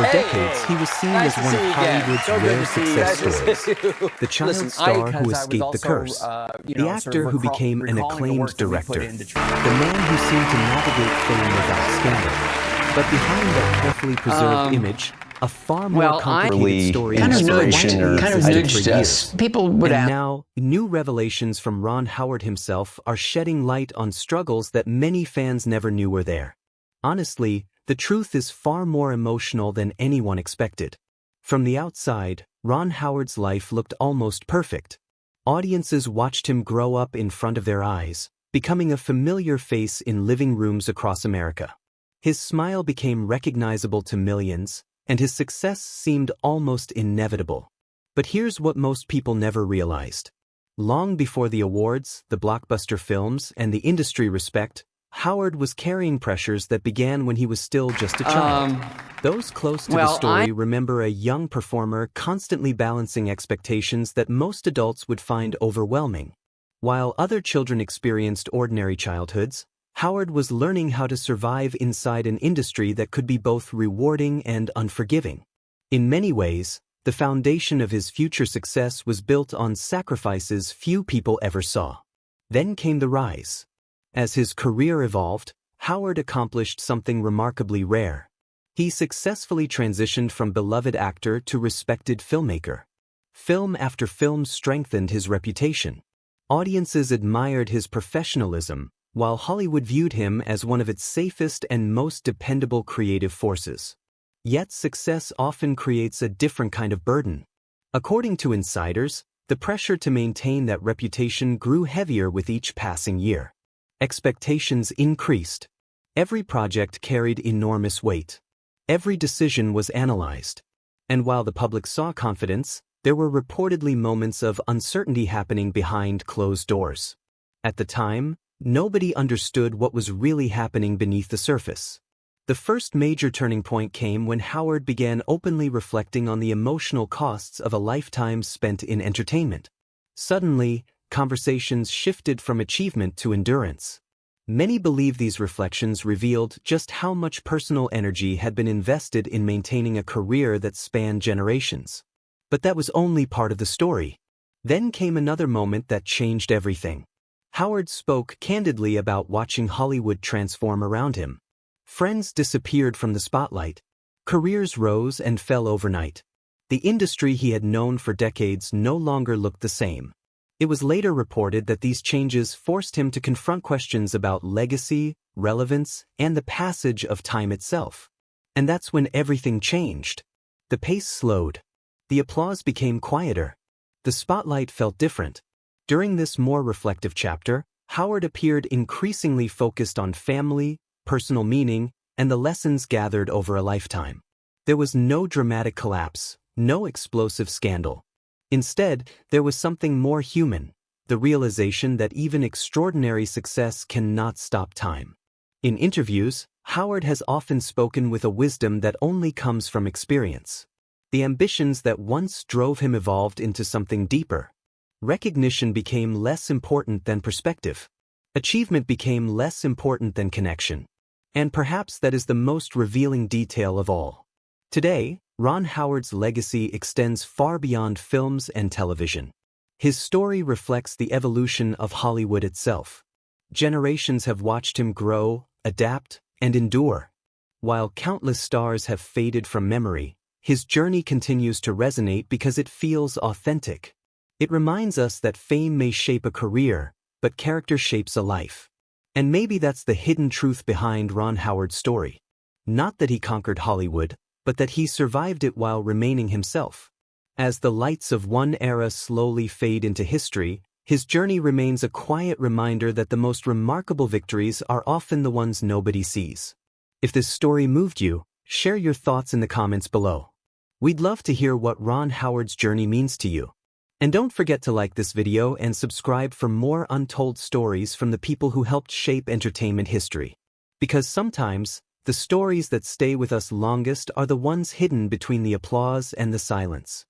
For decades, he was seen as one of Hollywood's rare success stories. The child star who escaped the curse. The actor who became an acclaimed director. The man who seemed to navigate fame without scandal. But behind that carefully preserved image, a far more complicated story nudged us. People would ask. Now, new revelations from Ron Howard himself are shedding light on struggles that many fans never knew were there. Honestly, the truth is far more emotional than anyone expected. From the outside, Ron Howard's life looked almost perfect. Audiences watched him grow up in front of their eyes, becoming a familiar face in living rooms across America. His smile became recognizable to millions, and his success seemed almost inevitable. But here's what most people never realized. Long before the awards, the blockbuster films, and the industry respect, Howard was carrying pressures that began when he was still just a child. Those close to the story remember a young performer constantly balancing expectations that most adults would find overwhelming. While other children experienced ordinary childhoods, Howard was learning how to survive inside an industry that could be both rewarding and unforgiving. In many ways, the foundation of his future success was built on sacrifices few people ever saw. Then came the rise. As his career evolved, Howard accomplished something remarkably rare. He successfully transitioned from beloved actor to respected filmmaker. Film after film strengthened his reputation. Audiences admired his professionalism, while Hollywood viewed him as one of its safest and most dependable creative forces. Yet success often creates a different kind of burden. According to insiders, the pressure to maintain that reputation grew heavier with each passing year. Expectations increased. Every project carried enormous weight. Every decision was analyzed. And while the public saw confidence, there were reportedly moments of uncertainty happening behind closed doors. At the time, nobody understood what was really happening beneath the surface. The first major turning point came when Howard began openly reflecting on the emotional costs of a lifetime spent in entertainment. Suddenly, conversations shifted from achievement to endurance. Many believe these reflections revealed just how much personal energy had been invested in maintaining a career that spanned generations. But that was only part of the story. Then came another moment that changed everything. Howard spoke candidly about watching Hollywood transform around him. Friends disappeared from the spotlight. Careers rose and fell overnight. The industry he had known for decades no longer looked the same. It was later reported that these changes forced him to confront questions about legacy, relevance, and the passage of time itself. And that's when everything changed. The pace slowed. The applause became quieter. The spotlight felt different. During this more reflective chapter, Howard appeared increasingly focused on family, personal meaning, and the lessons gathered over a lifetime. There was no dramatic collapse, no explosive scandal. Instead, there was something more human, the realization that even extraordinary success cannot stop time. In interviews, Howard has often spoken with a wisdom that only comes from experience. The ambitions that once drove him evolved into something deeper. Recognition became less important than perspective. Achievement became less important than connection. And perhaps that is the most revealing detail of all. Today, Ron Howard's legacy extends far beyond films and television. His story reflects the evolution of Hollywood itself. Generations have watched him grow, adapt, and endure. While countless stars have faded from memory, his journey continues to resonate because it feels authentic. It reminds us that fame may shape a career, but character shapes a life. And maybe that's the hidden truth behind Ron Howard's story. Not that he conquered Hollywood, but that he survived it while remaining himself. As the lights of one era slowly fade into history, his journey remains a quiet reminder that the most remarkable victories are often the ones nobody sees. If this story moved you, share your thoughts in the comments below. We'd love to hear what Ron Howard's journey means to you. And don't forget to like this video and subscribe for more untold stories from the people who helped shape entertainment history. Because sometimes, the stories that stay with us longest are the ones hidden between the applause and the silence.